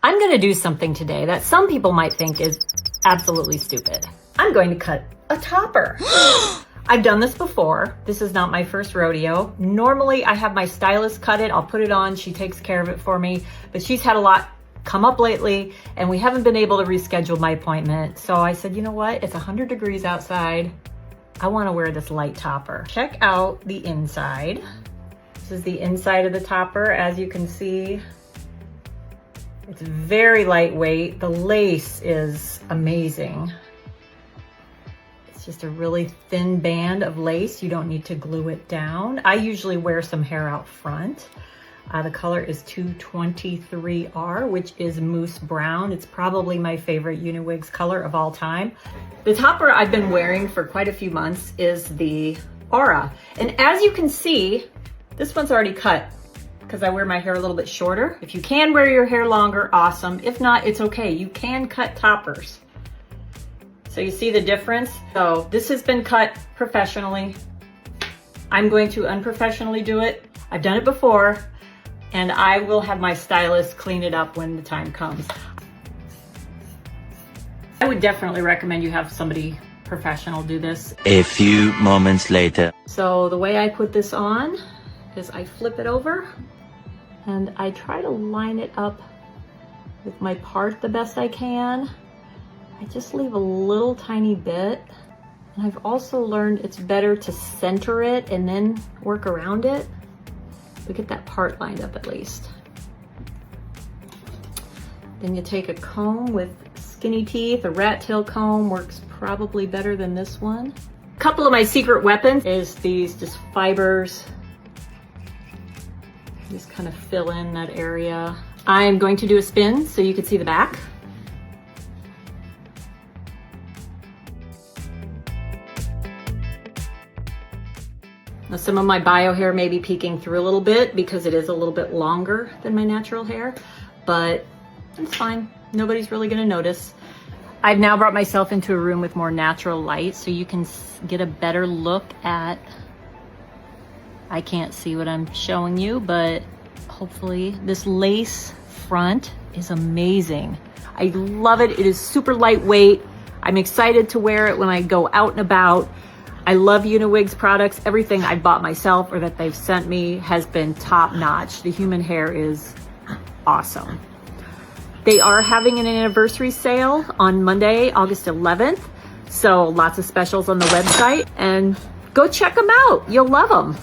I'm gonna do something today that some people might think is absolutely stupid. I'm going to cut a topper. I've done this before. This is not my first rodeo. Normally I have my stylist cut it. I'll put it on. She takes care of it for me, but she's had a lot come up lately and we haven't been able to reschedule my appointment. So I said, you know what? It's 100 degrees outside. I want to wear this light topper. Check out the inside. This is the inside of the topper. As you can see, it's very lightweight. The lace is amazing. It's just a really thin band of lace. You don't need to glue it down. I usually wear some hair out front. The color is 223R, which is mousse brown. It's probably my favorite UniWigs color of all time. The topper I've been wearing for quite a few months is the Aura. And as you can see, this one's already cut because I wear my hair a little bit shorter. If you can wear your hair longer, awesome. If not, it's okay. You can cut toppers. So you see the difference? So this has been cut professionally. I'm going to unprofessionally do it. I've done it before, and I will have my stylist clean it up when the time comes. I would definitely recommend you have somebody professional do this. A few moments later. So the way I put this on is I flip it over and I try to line it up with my part the best I can. I just leave a little tiny bit. And I've also learned it's better to center it and then work around it. We get that part lined up at least. Then you take a comb with skinny teeth. A rat tail comb works probably better than this one. A couple of my secret weapons is these just fibers. Just kind of fill in that area. I'm going to do a spin so you can see the back. Now some of my bio hair may be peeking through a little bit because it is a little bit longer than my natural hair, but it's fine. Nobody's really gonna notice. I've now brought myself into a room with more natural light so you can get a better look at, I can't see what I'm showing you, but hopefully this lace front is amazing. I love it. It is super lightweight. I'm excited to wear it when I go out and about. I love UniWigs products. Everything I bought myself or that they've sent me has been top notch. The human hair is awesome. They are having an anniversary sale on Monday, August 11th. So lots of specials on the website and go check them out. You'll love them.